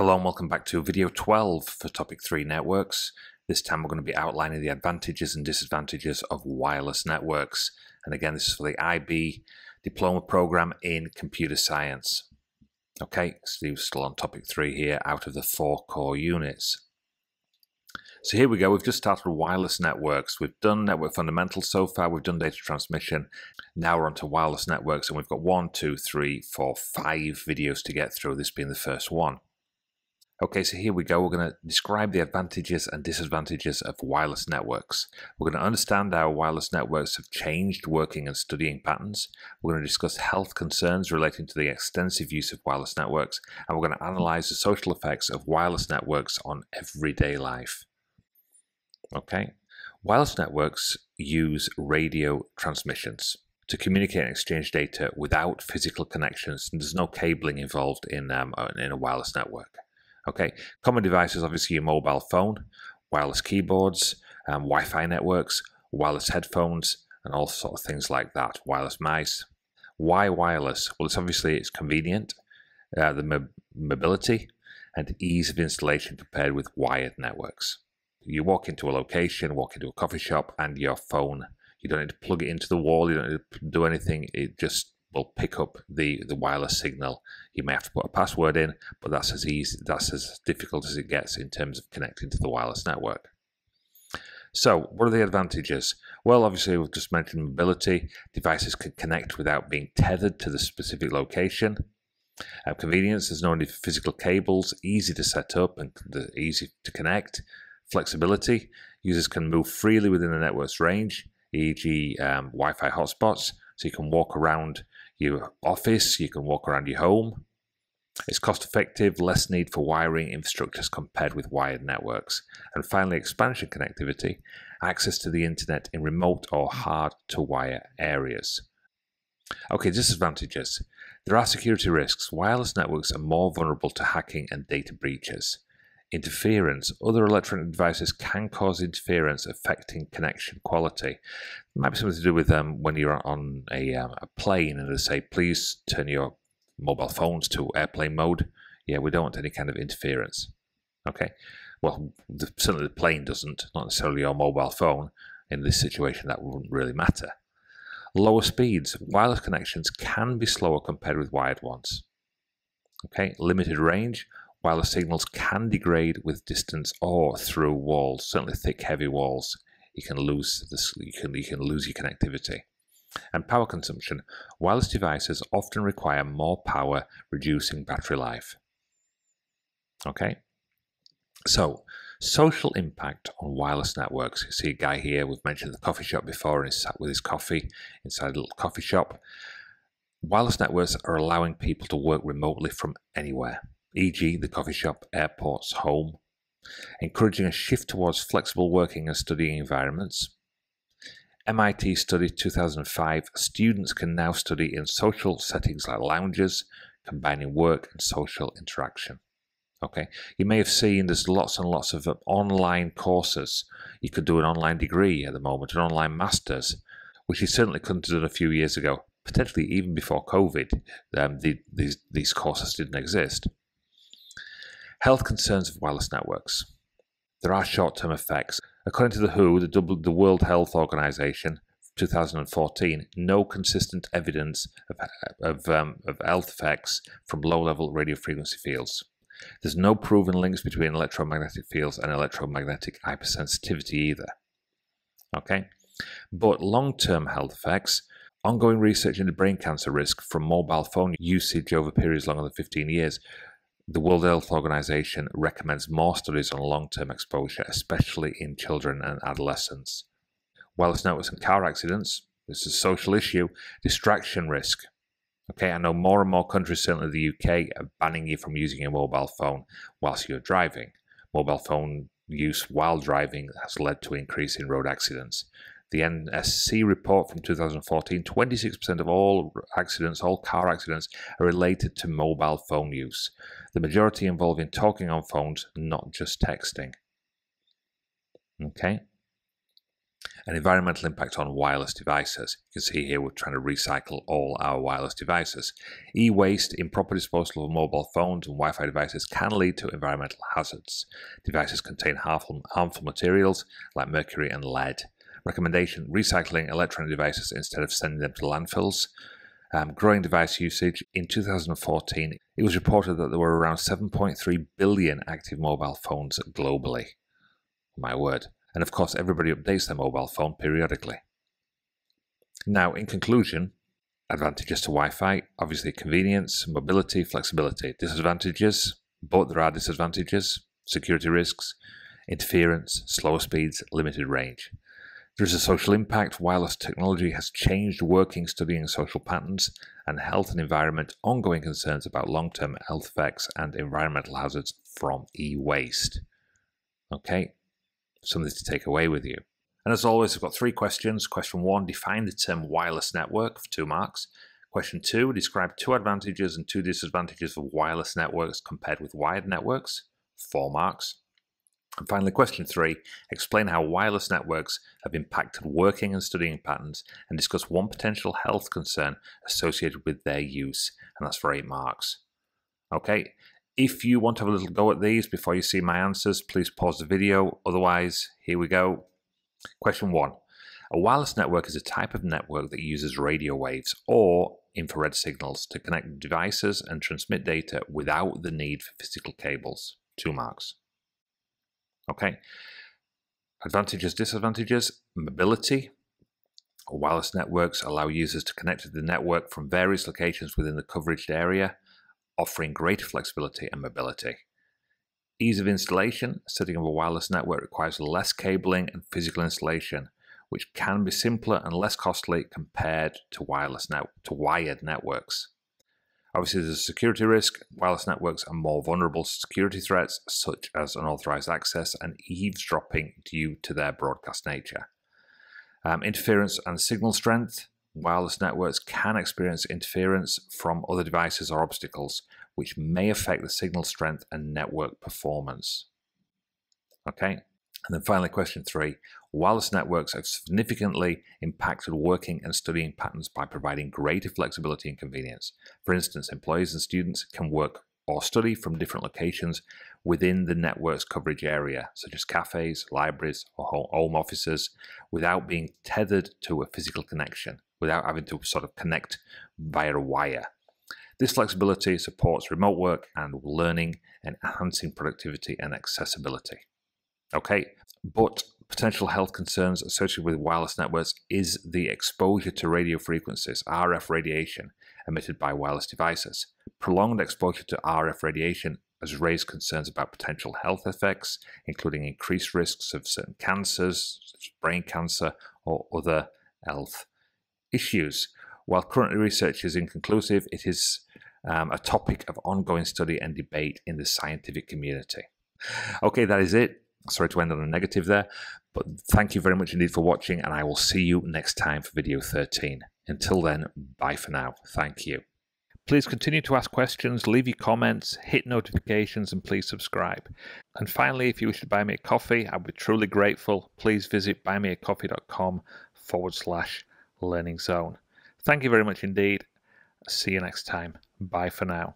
Hello and welcome back to video 12 for topic 3 networks. This time we're going to be outlining the advantages and disadvantages of wireless networks. And again, this is for the IB Diploma Program in Computer Science. Okay, so we're still on topic 3 here out of the 4 core units. So here we go, we've just started with wireless networks. We've done network fundamentals so far, we've done data transmission. Now we're on to wireless networks and we've got 5 videos to get through, this being the first one. Okay, so here we go. We're going to describe the advantages and disadvantages of wireless networks. We're going to understand how wireless networks have changed working and studying patterns. We're going to discuss health concerns relating to the extensive use of wireless networks. And we're going to analyze the social effects of wireless networks on everyday life. Okay, wireless networks use radio transmissions to communicate and exchange data without physical connections. And there's no cabling involved in a wireless network. Okay, common devices, obviously your mobile phone, wireless keyboards, Wi-Fi networks, wireless headphones, and all sorts of things like that, wireless mice. Why wireless? Well, it's convenient, the mobility and ease of installation compared with wired networks. You walk into a location, walk into a coffee shop, and your phone, you don't need to plug it into the wall, you don't need to do anything, it just will pick up the wireless signal. You may have to put a password in, but that's as difficult as it gets in terms of connecting to the wireless network. So what are the advantages? Well, obviously we've just mentioned mobility. Devices can connect without being tethered to the specific location. Convenience, there's no need for physical cables, easy to set up and easy to connect. Flexibility, users can move freely within the network's range, e.g. Wi-Fi hotspots, so you can walk around your office, you can walk around your home. It's cost effective, less need for wiring infrastructures compared with wired networks. And finally, expansion connectivity, access to the internet in remote or hard to wire areas. Okay, disadvantages. There are security risks. Wireless networks are more vulnerable to hacking and data breaches. Interference. Other electronic devices can cause interference affecting connection quality. It might be something to do with when you're on a plane and they say, please turn your mobile phones to airplane mode. Yeah, we don't want any kind of interference. Okay, well, certainly the plane doesn't, not necessarily your mobile phone. In this situation, that wouldn't really matter. Lower speeds. Wireless connections can be slower compared with wired ones. Okay, limited range. Wireless signals can degrade with distance or through walls, certainly thick, heavy walls. You can lose this. You can lose your connectivity. And power consumption. Wireless devices often require more power, reducing battery life. Okay. So, social impact on wireless networks. You see a guy here. We've mentioned the coffee shop before, and he's sat with his coffee inside a little coffee shop. Wireless networks are allowing people to work remotely from anywhere, e.g. the coffee shop, airports, home, encouraging a shift towards flexible working and studying environments. MIT study 2005, students can now study in social settings like lounges, combining work and social interaction. Okay, you may have seen there's lots and lots of online courses. You could do an online degree at the moment, an online master's, which you certainly couldn't have done a few years ago, potentially even before COVID. These courses didn't exist. Health concerns of wireless networks. There are short-term effects. According to the WHO, the World Health Organization, 2014, no consistent evidence of health effects from low-level radio frequency fields. There's no proven links between electromagnetic fields and electromagnetic hypersensitivity either. Okay, but long-term health effects. Ongoing research into brain cancer risk from mobile phone usage over periods longer than 15 years. The World Health Organization recommends more studies on long-term exposure, especially in children and adolescents. Wireless networks and car accidents. This is a social issue. Distraction risk. Okay, I know more and more countries, certainly the UK, are banning you from using your mobile phone whilst you're driving. Mobile phone use while driving has led to an increase in road accidents. The NSC report from 2014, 26% of all accidents, all car accidents, are related to mobile phone use. The majority involving talking on phones, not just texting. Okay. An environmental impact on wireless devices. You can see here we're trying to recycle all our wireless devices. E-waste, improper disposal of mobile phones and Wi-Fi devices can lead to environmental hazards. Devices contain harmful materials like mercury and lead. Recommendation: recycling electronic devices instead of sending them to landfills. Growing device usage. In 2014, it was reported that there were around 7.3 billion active mobile phones globally. My word. And of course, everybody updates their mobile phone periodically. Now, in conclusion, advantages to Wi-Fi: obviously convenience, mobility, flexibility. Disadvantages, but there are disadvantages: security risks, interference, slower speeds, limited range. There is a social impact. Wireless technology has changed working, studying, and social patterns, and health and environment. Ongoing concerns about long-term health effects and environmental hazards from e-waste. Okay, something to take away with you. And as always, I've got 3 questions. Question 1, define the term wireless network for 2 marks. Question 2, describe 2 advantages and 2 disadvantages of wireless networks compared with wired networks, 4 marks. And finally, question 3, explain how wireless networks have impacted working and studying patterns and discuss 1 potential health concern associated with their use, and that's for 8 marks. Okay, if you want to have a little go at these before you see my answers, please pause the video. Otherwise, here we go. Question 1. A wireless network is a type of network that uses radio waves or infrared signals to connect devices and transmit data without the need for physical cables, 2 marks. Okay, advantages, disadvantages: mobility. Wireless networks allow users to connect to the network from various locations within the coverage area, offering greater flexibility and mobility. Ease of installation. Setting up a wireless network requires less cabling and physical installation, which can be simpler and less costly compared to wired networks. Obviously, there's a security risk. Wireless networks are more vulnerable to security threats such as unauthorized access and eavesdropping due to their broadcast nature. Interference and signal strength. Wireless networks can experience interference from other devices or obstacles, which may affect the signal strength and network performance. Okay, and then finally, question 3. Wireless networks have significantly impacted working and studying patterns by providing greater flexibility and convenience. For instance, employees and students can work or study from different locations within the network's coverage area, such as cafes, libraries, or home offices, without being tethered to a physical connection, without having to sort of connect via a wire. This flexibility supports remote work and learning, and enhancing productivity and accessibility. Okay, but potential health concerns associated with wireless networks is the exposure to radio frequencies, RF radiation, emitted by wireless devices. Prolonged exposure to RF radiation has raised concerns about potential health effects, including increased risks of certain cancers, such as brain cancer or other health issues. While current research is inconclusive, it is a topic of ongoing study and debate in the scientific community. Okay, that is it. Sorry to end on a negative there, but thank you very much indeed for watching, and I will see you next time for video 13. Until then, bye for now. Thank you. Please continue to ask questions, leave your comments, hit notifications, and please subscribe. And finally, if you wish to buy me a coffee, I'd be truly grateful. Please visit buymeacoffee.com/learning zone. Thank you very much indeed. See you next time. Bye for now.